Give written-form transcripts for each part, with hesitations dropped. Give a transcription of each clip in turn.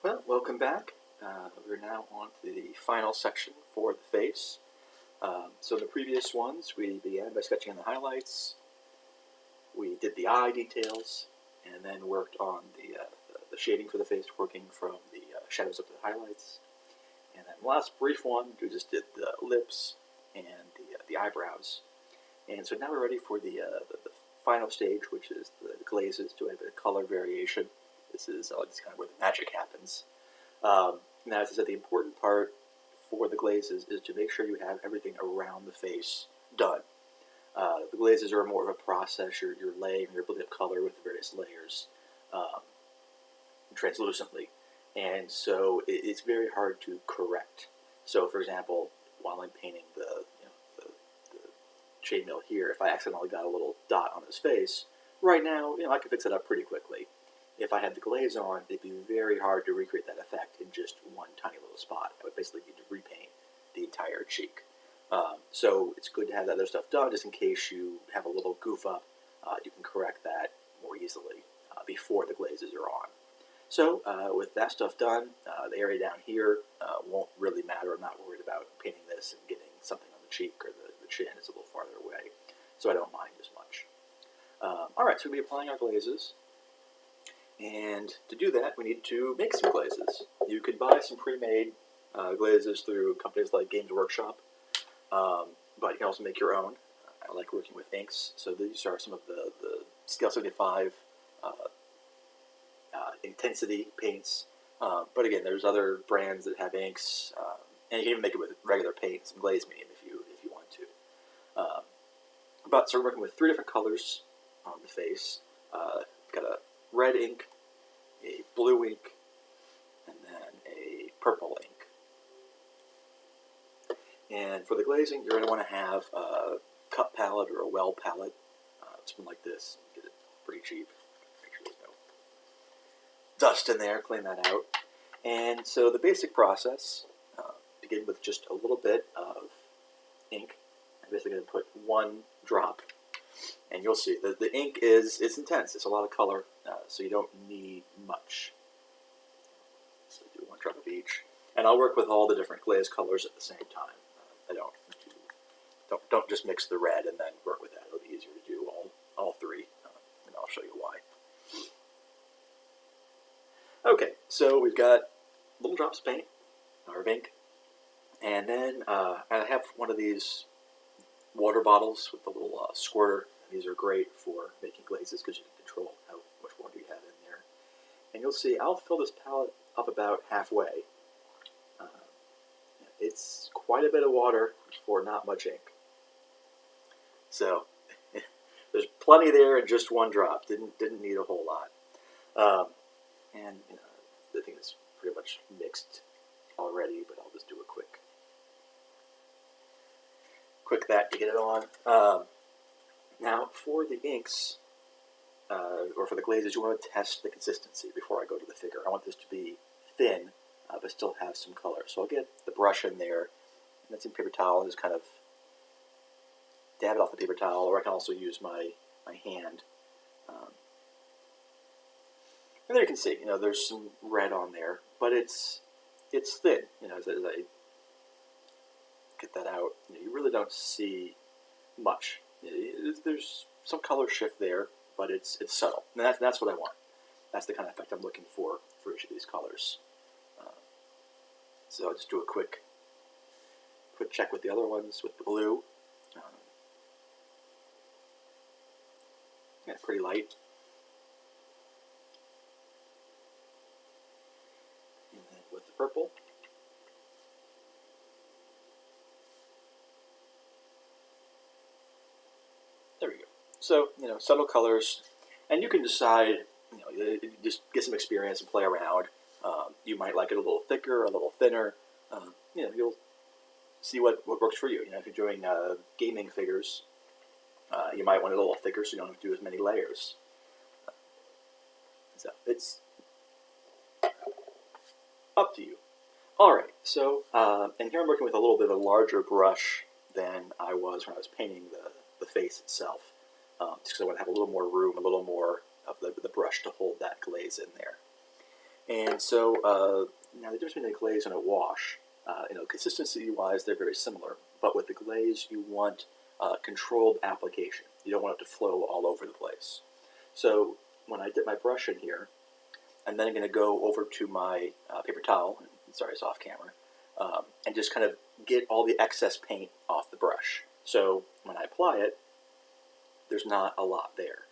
Well, welcome back. We're now on to the final section for the face. So in the previous ones, we began by sketching the highlights. We did the eye details, and then worked on the shading for the face, working from the shadows up to the highlights. And then the last brief one, we just did the lips and the eyebrows. And so now we're ready for the final stage, which is the glazes to have a color variation. This is kind of where the magic happens. Now, as I said, the important part for the glazes is to make sure you have everything around the face done. The glazes are more of a process. You're laying, you're building up color with the various layers translucently. And so it's very hard to correct. So, for example, while I'm painting the chainmail here, if I accidentally got a little dot on his face, right now, I could fix it up pretty quickly. If I had the glaze on, it'd be very hard to recreate that effect in just one tiny little spot. I would basically need to repaint the entire cheek. So it's good to have that other stuff done, just in case you have a little goof up. You can correct that more easily before the glazes are on. So with that stuff done, the area down here won't really matter. I'm not worried about painting this and getting something on the cheek or the chin. It's a little farther away, so I don't mind as much. All right, so we'll be applying our glazes. And to do that, we need to make some glazes. You can buy some pre-made glazes through companies like Games Workshop, but you can also make your own. I like working with inks, so these are some of the Scale 75 intensity paints. But again, there's other brands that have inks, and you can even make it with regular paint, some glaze medium if you want to. So we're working with 3 different colors on the face. Got a red ink, a blue ink, and then a purple ink. And for the glazing, you're going to want to have a cut palette or a well palette. Something like this. Get it pretty cheap. Make sure there's no dust in there. Clean that out. And so the basic process, begin with just a little bit of ink. I'm basically going to put 1 drop. And you'll see that the ink it's intense. It's a lot of color, so you don't need much. So do 1 drop of each, and I'll work with all the different glaze colors at the same time. I don't just mix the red and then work with that. It'll be easier to do all 3, and I'll show you why. Okay, so we've got little drops of paint or of ink, and then I have one of these water bottles with a little squirter. These are great for making glazes because you can control how much water you have in there. And you'll see I'll fill this palette up about halfway. It's quite a bit of water for not much ink. So there's plenty there in just 1 drop. Didn't need a whole lot. And I think it's pretty much mixed already, but I'll just do a quick that to get it on. Now, for the inks, or for the glazes, you want to test the consistency before I go to the figure. I want this to be thin, but still have some color. So I'll get the brush in there, and then some paper towel, and just kind of dab it off the paper towel, or I can also use my hand. And there you can see, there's some red on there, but it's thin. As I get that out, you really don't see much. There's some color shift there, but it's subtle, and that's what I want. That's the kind of effect I'm looking for each of these colors. So I'll just do a quick check with the other ones with the blue. Yeah, pretty light. And then with the purple. There we go. So, subtle colors, and you can decide, just get some experience and play around. You might like it a little thicker, a little thinner. You'll see what works for you. If you're doing gaming figures, you might want it a little thicker so you don't have to do as many layers. So it's up to you. All right, so, and here I'm working with a little bit of a larger brush than I was when I was painting the face itself, just because I want to have a little more room, a little more of the brush to hold that glaze in there. And so now the difference between a glaze and a wash, consistency-wise, they're very similar. But with the glaze, you want controlled application. You don't want it to flow all over the place. So when I dip my brush in here, I'm then going to go over to my paper towel, sorry it's off camera, and just kind of get all the excess paint off the brush. So when I apply it, there's not a lot there.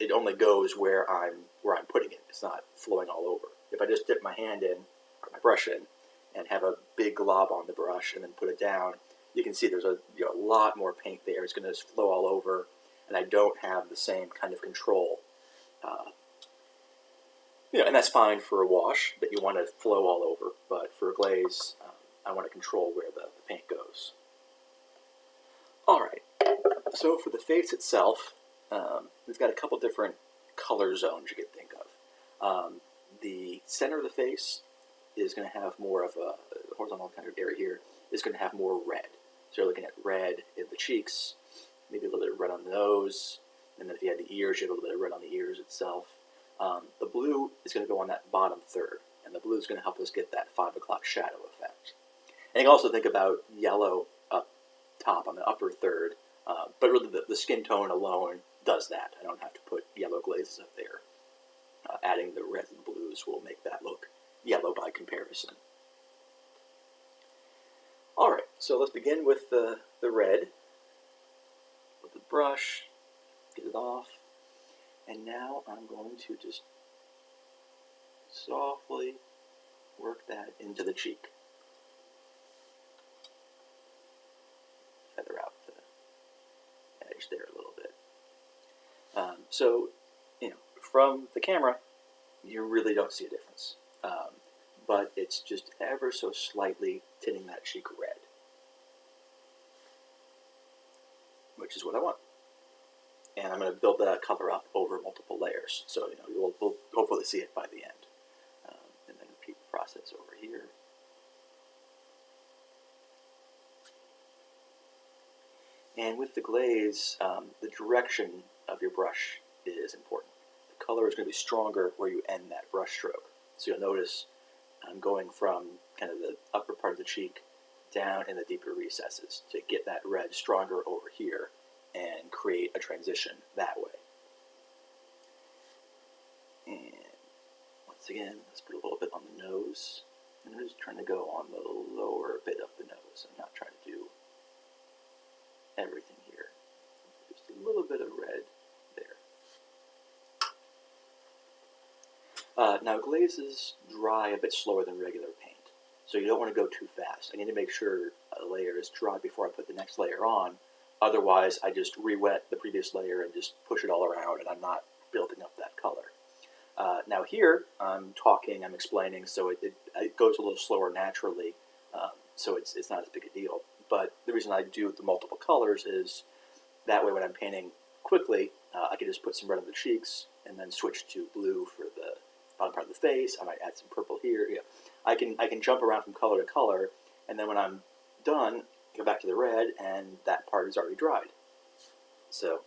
It only goes where I'm putting it. It's not flowing all over. If I just dip my hand in, or my brush in, and have a big glob on the brush and then put it down, you can see there's a lot more paint there. It's going to just flow all over, and I don't have the same kind of control. And that's fine for a wash, that you want to flow all over. But for a glaze, I want to control where the paint goes. All right. So for the face itself, we've got a couple different color zones you could think of. The center of the face is going to have more of a horizontal kind of area here, is going to have more red. So you're looking at red in the cheeks, maybe a little bit of red on the nose, and then if you had the ears, you have a little bit of red on the ears itself. The blue is going to go on that bottom third, and the blue is going to help us get that 5 o'clock shadow effect. And you can also think about yellow up top on the upper third, but really the skin tone alone does that. I don't have to put yellow glazes up there. Adding the reds and blues will make that look yellow by comparison. All right, so let's begin with the red. With the brush, get it off. And now I'm going to just softly work that into the cheek. Feather out the edge there a little bit. From the camera, you really don't see a difference. But it's just ever so slightly tinting that cheek red, which is what I want. And I'm going to build that color up over multiple layers, so we'll hopefully see it by the end. And then repeat the process over here. And with the glaze, the direction of your brush is important. The color is going to be stronger where you end that brush stroke. So you'll notice I'm going from kind of the upper part of the cheek down in the deeper recesses to get that red stronger over here and create a transition that way. And once again, let's put a little bit on the nose. And I'm just trying to go on the lower bit of the nose. I'm not trying to do everything here. Just a little bit of red there. Now glazes dry a bit slower than regular paint, so you don't want to go too fast. I need to make sure a layer is dry before I put the next layer on. Otherwise, I just re-wet the previous layer and just push it all around, and I'm not building up that color. Now here, I'm explaining, so it goes a little slower naturally, so it's not as big a deal. But the reason I do the multiple colors is that way when I'm painting quickly, I can just put some red on the cheeks and then switch to blue for the bottom part of the face. I might add some purple here. Yeah, I can jump around from color to color, and then when I'm done, go back to the red, and that part is already dried. So,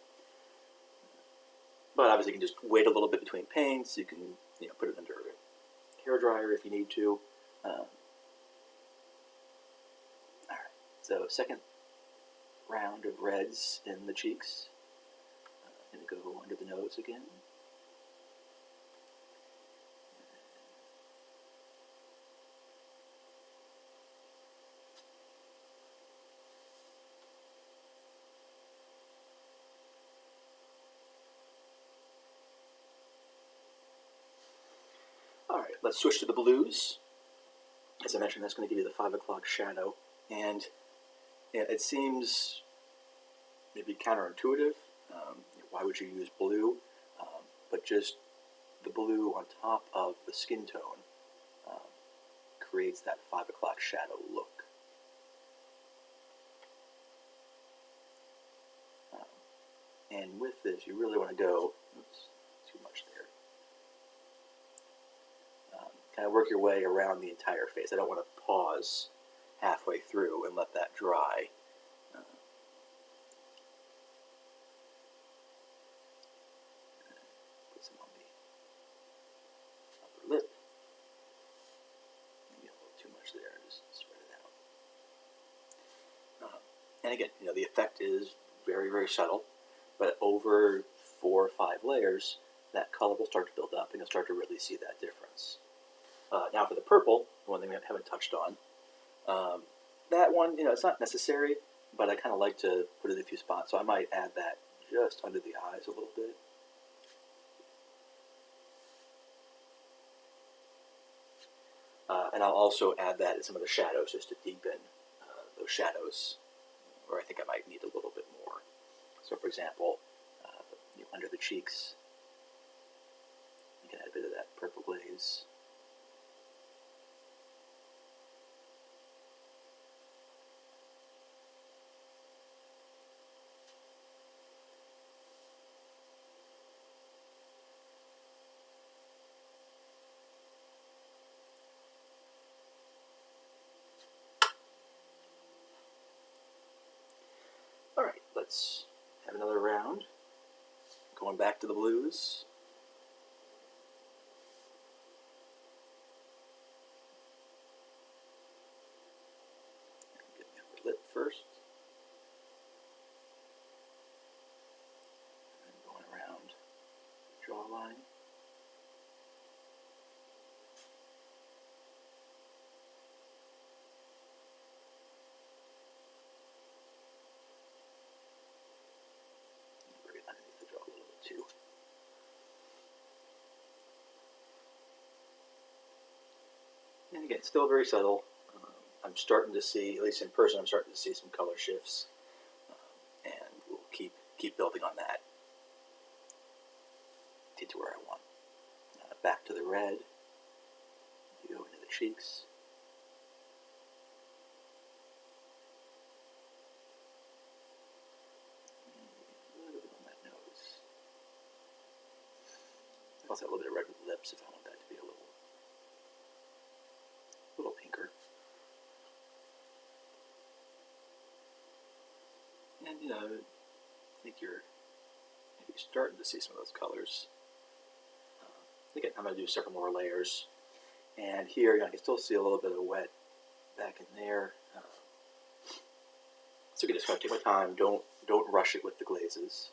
but obviously you can just wait a little bit between paints. You can put it under a hair dryer if you need to. All right. So second round of reds in the cheeks. I'm going to go under the nose again. All right, let's switch to the blues. As I mentioned, that's going to give you the 5 o'clock shadow. And it seems maybe counterintuitive. Why would you use blue? But just the blue on top of the skin tone creates that 5 o'clock shadow look. And with this, you really want to go, oops, too much there. Kind of work your way around the entire face. I don't want to pause halfway through and let that dry. Put some on the upper lip. And again, the effect is very, very subtle, but over 4 or 5 layers, that color will start to build up, and you'll start to really see that difference. Now for the purple, one thing we haven't touched on, that one, it's not necessary, but I kind of like to put it in a few spots, so I might add that just under the eyes a little bit. And I'll also add that in some of the shadows just to deepen those shadows, where I think I might need a little bit more. So for example, under the cheeks, you can add a bit of that purple glaze. Alright, let's have another round. Going back to the blues. Get the upper lip first. And going around the jawline. Bring it underneath the jaw a little bit too. And again, still very subtle. I'm starting to see, at least in person, I'm starting to see some color shifts, and we'll keep building on that. Get to where I want. Back to the red. You go into the cheeks. A little bit on that nose. I also have a little bit of red with the lips if I want that to be a little pinker. And I think you're maybe starting to see some of those colors. Again, I'm going to do several more layers. And here, I can still see a little bit of wet back in there. So again, just going to take my time. Don't rush it with the glazes.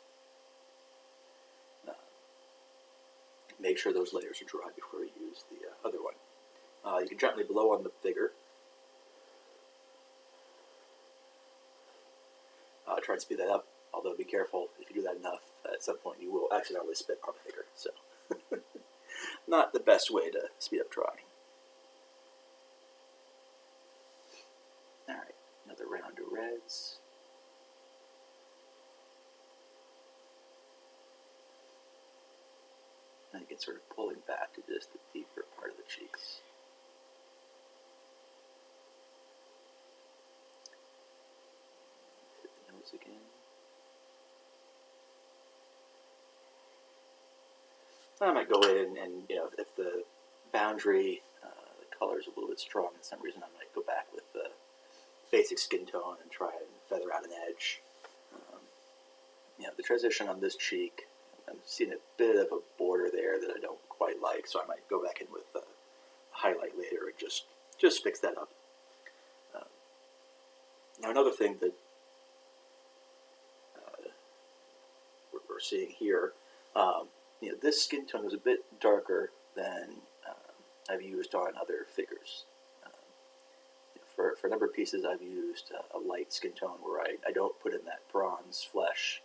Make sure those layers are dry before you use the other one. You can gently blow on the figure. Try and speed that up, although be careful, if you do that enough, at some point you will accidentally spit on the figure. So, not the best way to speed up drawing. Alright, another round of reds. And again, sort of pulling back to just the deeper part of the cheeks. Hit the nose again. I might go in and, if the boundary, the color is a little bit strong for some reason, I might go back with the basic skin tone and try and feather out an edge. The transition on this cheek, I'm seeing a bit of a border there that I don't quite like, so I might go back in with a highlight later and just fix that up. Now another thing that we're seeing here, this skin tone is a bit darker than I've used on other figures. For a number of pieces, I've used a light skin tone where I don't put in that bronze flesh.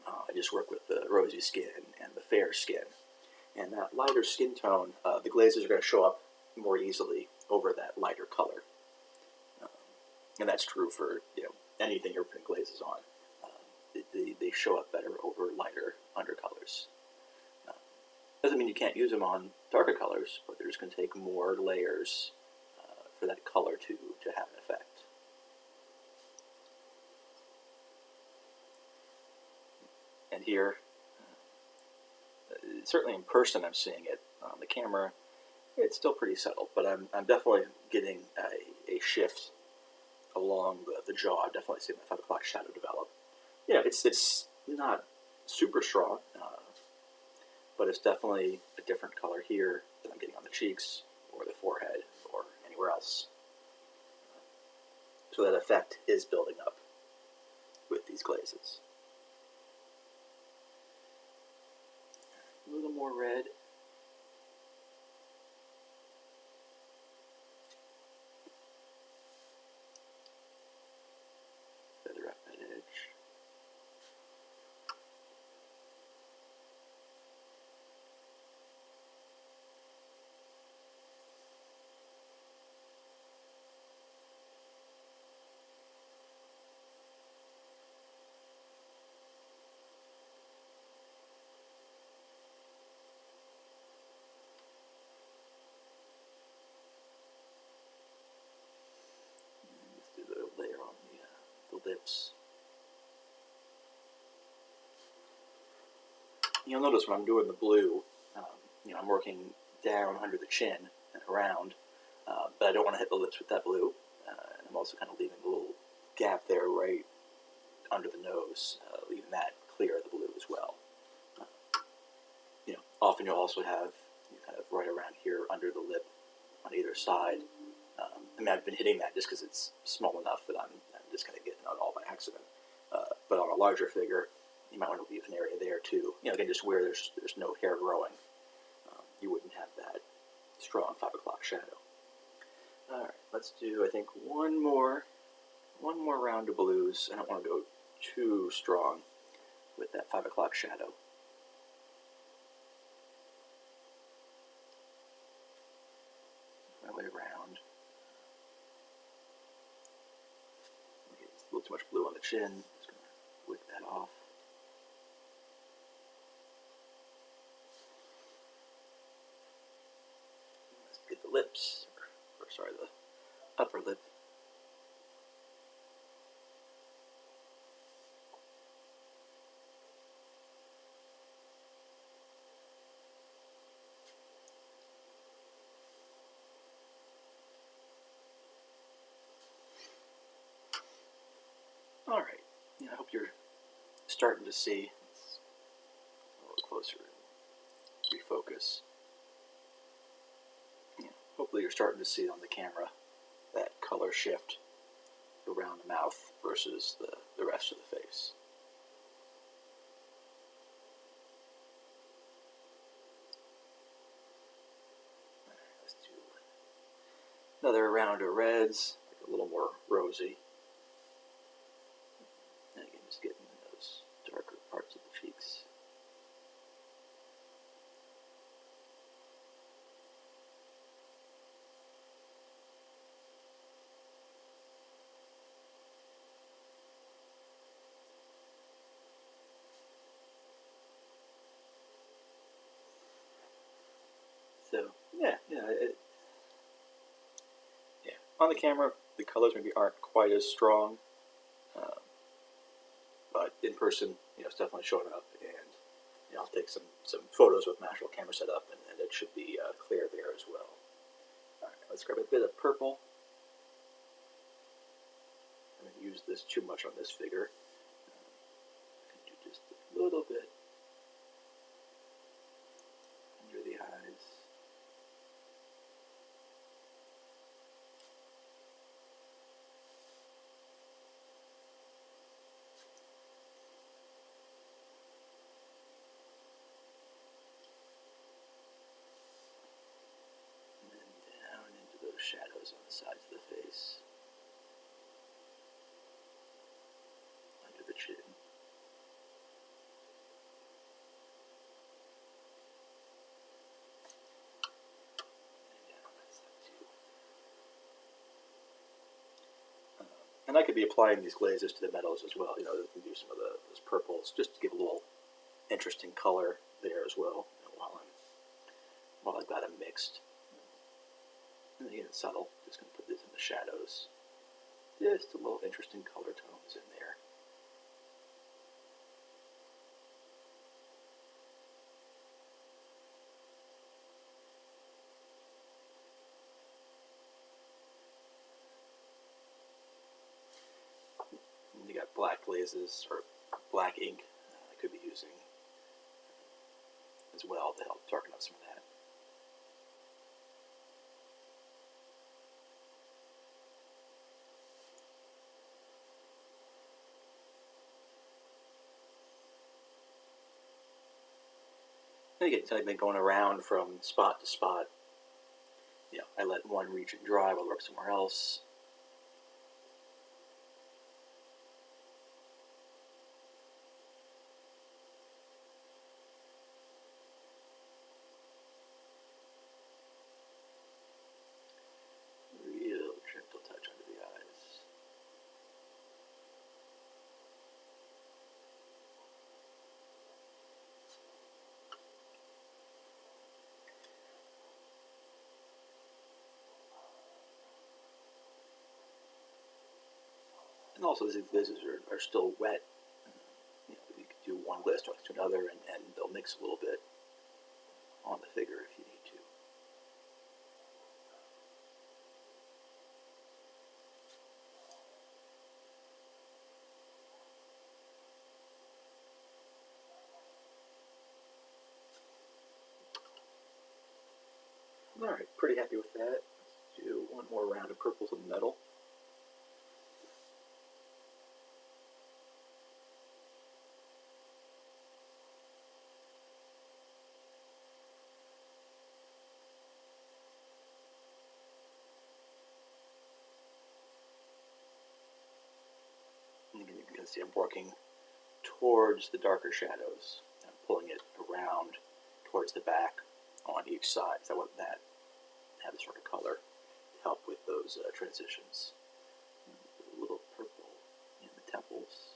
I just work with the rosy skin and the fair skin. And that lighter skin tone, the glazes are going to show up more easily over that lighter color. And that's true for anything you're putting glazes on. They show up better over lighter undercolors. Doesn't mean you can't use them on darker colors, but they're just going to take more layers for that color to have an effect. And here, certainly in person I'm seeing it. On the camera, it's still pretty subtle, but I'm definitely getting a shift along the jaw. I'm definitely seeing that 5 o'clock shadow develop. It's not super strong, but it's definitely a different color here than I'm getting on the cheeks or the forehead or anywhere else. So that effect is building up with these glazes. A little more red. Feather up that edge. Let's do the layer on the lips. You'll notice when I'm doing the blue, I'm working down under the chin and around, but I don't want to hit the lips with that blue. And I'm also kind of leaving a little gap there right under the nose, leaving that clear of the blue as well. Often you'll also have kind of right around here under the lip on either side. I've been hitting that just because it's small enough that I'm just kind of getting it all by accident. But on a larger figure, you might want to leave an area there too. Again, just where there's no hair growing, you wouldn't have that strong 5 o'clock shadow. All right, let's do, I think, one more round of blues. I don't want to go too strong with that 5 o'clock shadow. My way around. It's a little too much blue on the chin. Just going to wick that off. Let's get the lips, or sorry, the upper lip. All right. I hope you're starting to see. Let's a little closer and refocus. Hopefully you're starting to see on the camera that color shift around the mouth versus the rest of the face. All right, let's do another round of reds, like a little more rosy. And again, just getting in those darker parts of the cheeks. So yeah. On the camera, the colors maybe aren't quite as strong, but in person, it's definitely showing up. And I'll take some photos with my actual camera set up, and it should be clear there as well. All right, let's grab a bit of purple. I haven't used this too much on this figure. I can do just a little bit under the eyes. And then down into those shadows on the sides of the face. Under the chin. And I could be applying these glazes to the metals as well. You can do some of those purples just to give a little interesting color there as well. While I've got them mixed. And again, it's subtle. Just going to put this in the shadows. Just a little interesting color tones in there. And you got black glazes or black ink I could be using as well to help darken up some of that. And again, so I've been going around from spot to spot. I let one region dry while I work somewhere else. Real gentle touch under the eyes. And also, these glazes are still wet. You can do one glaze next to another, and they'll mix a little bit on the figure if you need to. Alright, pretty happy with that. Let's do one more round of purples on the metal. And again, you can see I'm working towards the darker shadows. I'm pulling it around towards the back on each side, because I want that to have this sort of color to help with those transitions. A little purple in the temples.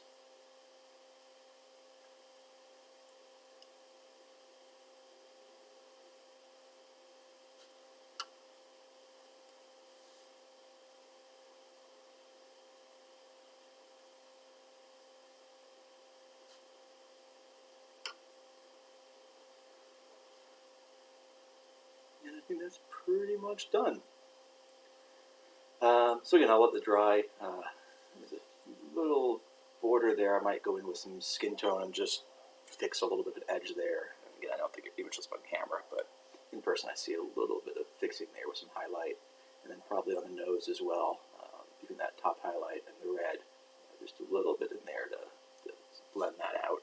And I think that's pretty much done. So again, I'll let it dry. There's a little border there. I might go in with some skin tone and just fix a little bit of edge there. And again, I don't think it even just on camera, but in person I see a little bit of fixing there with some highlight. And then probably on the nose as well, even that top highlight and the red. Just a little bit in there to blend that out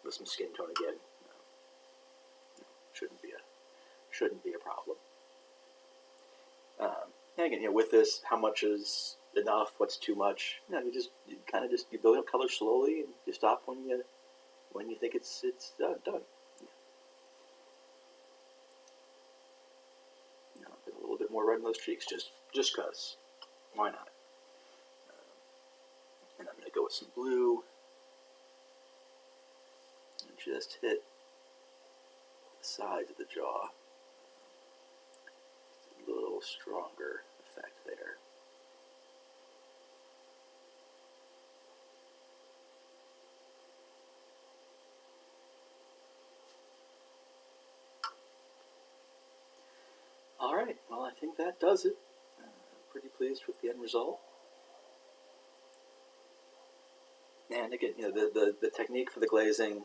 with some skin tone again. Shouldn't be a problem. And again, with this, how much is enough? What's too much? You build up color slowly, and you stop when you think it's done. Put a little bit more red in those cheeks, just cause. Why not? And I'm gonna go with some blue, and just hit the sides of the jaw. A little stronger effect there. Alright, well I think that does it. Pretty pleased with the end result. And again, the technique for the glazing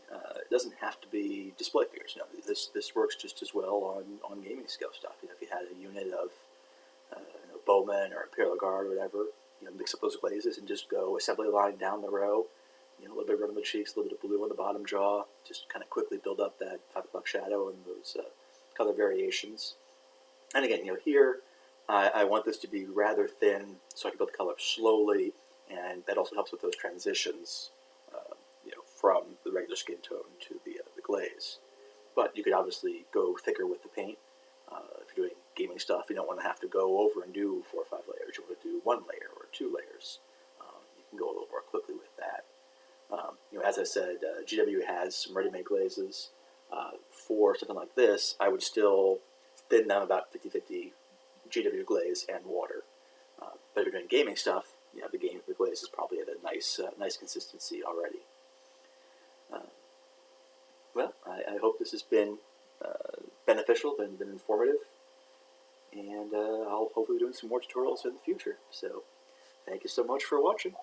doesn't have to be display figures. This works just as well on gaming scale stuff. If you had a unit of bowmen or Imperial Guard or whatever, mix up those glazes and just go assembly line down the row. A little bit of red on the cheeks, a little bit of blue on the bottom jaw. Just kind of quickly build up that 5 o'clock shadow and those color variations. And again, here I want this to be rather thin, so I can build the color up slowly, and that also helps with those transitions, from the regular skin tone to the glaze. But you could obviously go thicker with the paint. If you're doing gaming stuff, you don't want to have to go over and do 4 or 5 layers. You want to do 1 layer or 2 layers. You can go a little more quickly with that. As I said, GW has some ready-made glazes. For something like this, I would still thin down about 50-50 GW glaze and water. But if you're doing gaming stuff, the glaze is probably at a nice consistency already. Well, I hope this has been beneficial, been informative, and I'll hopefully be doing some more tutorials in the future. So, thank you so much for watching.